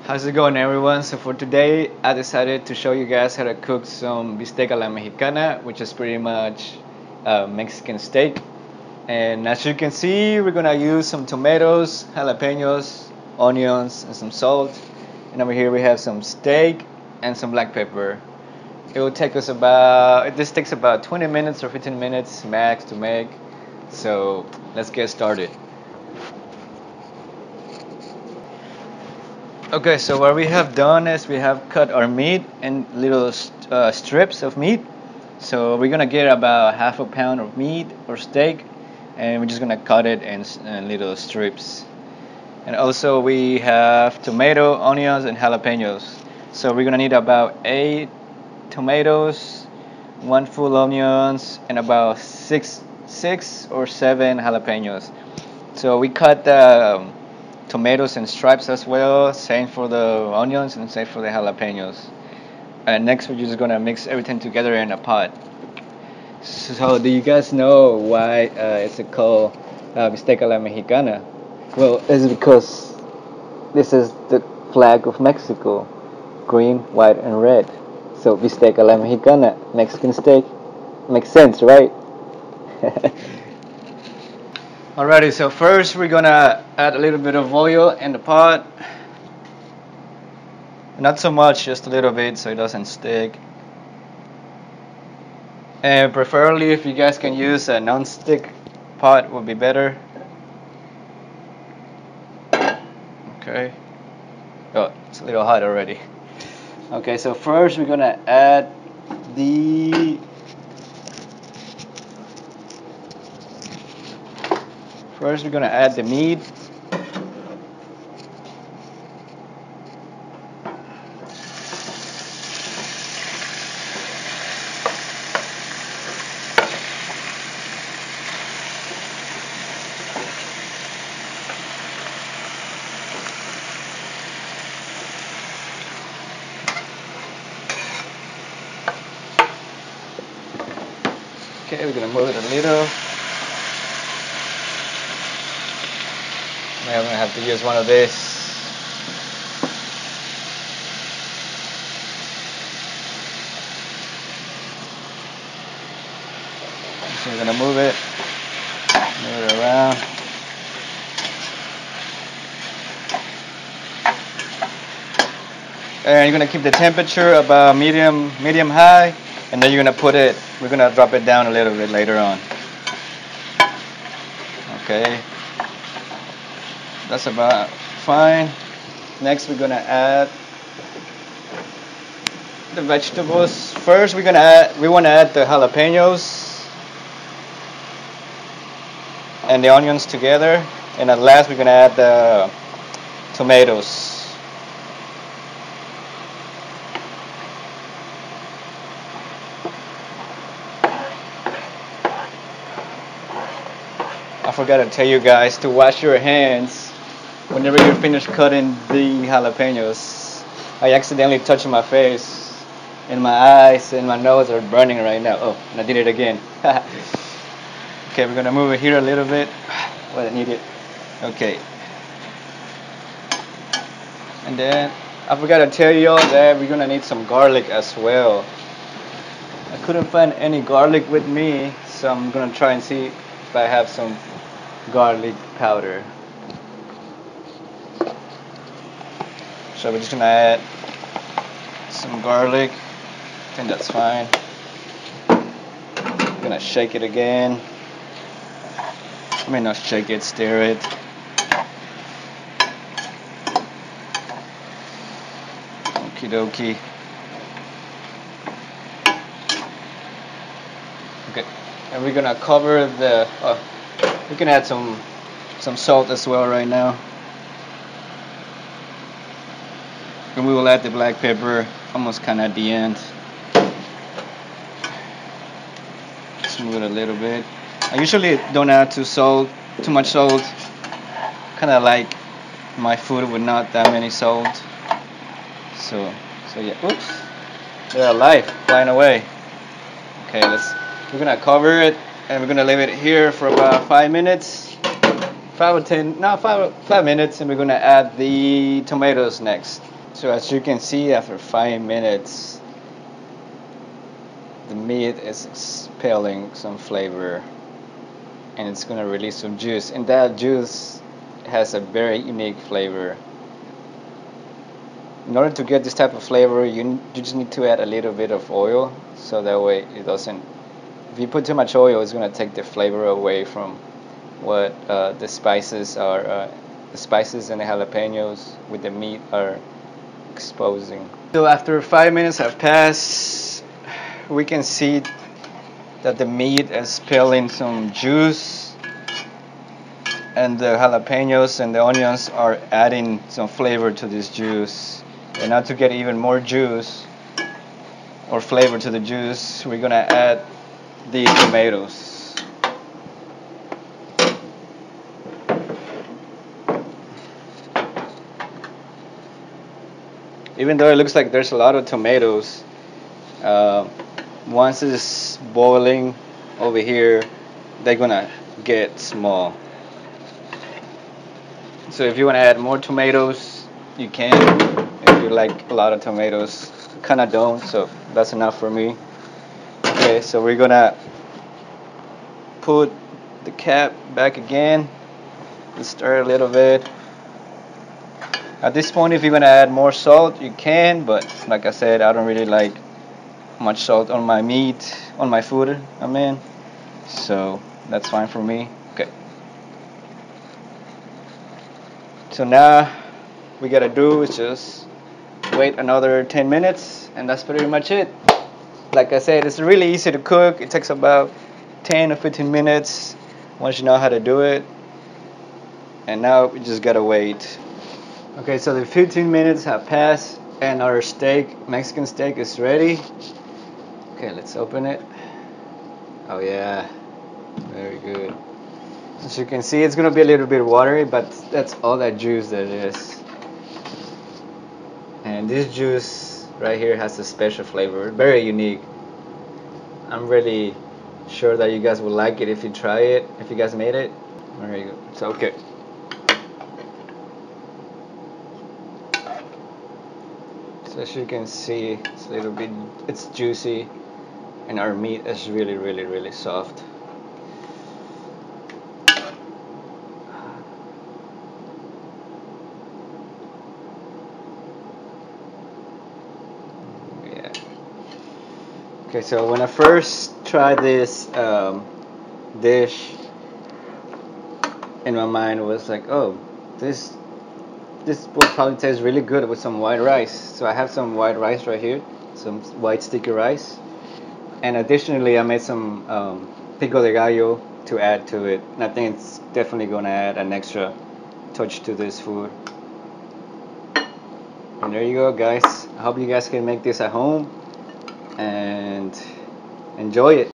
How's it going, everyone? So for today I decided to show you guys how to cook some bistec a la mexicana, which is pretty much Mexican steak. And as you can see, we're gonna use some tomatoes, jalapenos, onions, and some salt. And over here we have some steak and some black pepper. This takes about 20 minutes or 15 minutes max to make. So let's get started. Okay, so what we have done is we have cut our meat in little strips of meat. So we're gonna get about half a pound of meat or steak, and we're just gonna cut it in little strips. And also we have tomato, onions, and jalapenos. So we're gonna need about 8 tomatoes, one full onions, and about six or seven jalapenos. So we cut the tomatoes in stripes as well, same for the onions and same for the jalapenos. And next we're just gonna mix everything together in a pot. So do you guys know why it's called bistec a la mexicana? Well, it's because this is the flag of Mexico, green, white, and red. So bistec a la mexicana, Mexican steak, makes sense, right? Alrighty, so first we're gonna add a little bit of oil in the pot. Not so much, just a little bit so it doesn't stick. And preferably if you guys can use a non-stick pot would be better. Okay. Oh, it's a little hot already. Okay, so first we're gonna add the meat. Okay, we're gonna move it a little. I'm gonna have to use one of this. So we're gonna move it around. And you're gonna keep the temperature about medium high, and then we're gonna drop it down a little bit later on. Okay. That's about fine. Next we're gonna add the vegetables. First we wanna add the jalapenos and the onions together, and at last we're gonna add the tomatoes. I forgot to tell you guys to wash your hands whenever you're finished cutting the jalapenos. I accidentally touched my face, and my eyes and my nose are burning right now. Oh, and I did it again. Okay, we're gonna move it here a little bit. Well, I need it. Okay. And then I forgot to tell you all that we're gonna need some garlic as well. I couldn't find any garlic with me, so I'm gonna try and see if I have some garlic powder. So we're just gonna add some garlic. I think that's fine. I'm gonna shake it again. I mean, not shake it, stir it. Okie dokie. Okay, and we're gonna cover the. We can add some salt as well right now. And we will add the black pepper almost kind of at the end. Smooth it a little bit. I usually don't add too much salt. Kind of like my food with not that many salt. So yeah. Oops. They're alive, flying away. Okay, we're gonna cover it and we're gonna leave it here for about 5 minutes. 5 minutes, and we're gonna add the tomatoes next. So as you can see, after 5 minutes, the meat is expelling some flavor, and it's gonna release some juice, and that juice has a very unique flavor. In order to get this type of flavor, you just need to add a little bit of oil, so that way it doesn't. If you put too much oil, it's gonna take the flavor away from what the spices are. The spices and the jalapenos with the meat are exposing. So after 5 minutes have passed, we can see that the meat is spilling some juice, and the jalapenos and the onions are adding some flavor to this juice. And now to get even more juice or flavor to the juice, we're gonna add the tomatoes. Even though it looks like there's a lot of tomatoes, once it's boiling over here, they're gonna get small. So if you want to add more tomatoes, you can. If you like a lot of tomatoes, kind of don't, so that's enough for me. Okay, so we're gonna put the cap back again. Let's stir a little bit. At this point, if you're gonna add more salt, you can, but like I said, I don't really like much salt on my meat, on my food, so that's fine for me. Okay. So now we gotta do is just wait another 10 minutes, and that's pretty much it. Like I said, it's really easy to cook. It takes about 10 or 15 minutes once you know how to do it. And now we just gotta wait. Okay, so the 15 minutes have passed, and our steak, Mexican steak, is ready. Okay, let's open it. Oh yeah, very good. As you can see, it's gonna be a little bit watery, but that's all that juice that is. And this juice right here has a special flavor, very unique. I'm really sure that you guys will like it if you try it, if you guys made it. There you go. So okay. So as you can see, it's a little bit, it's juicy, and our meat is really, really, really soft. Yeah. Okay, so when I first tried this dish, in my mind was like, oh, this will probably taste really good with some white rice. So I have some white rice right here, some white sticky rice, and additionally I made some pico de gallo to add to it. And I think it's definitely gonna add an extra touch to this food. And there you go, guys. I hope you guys can make this at home and enjoy it.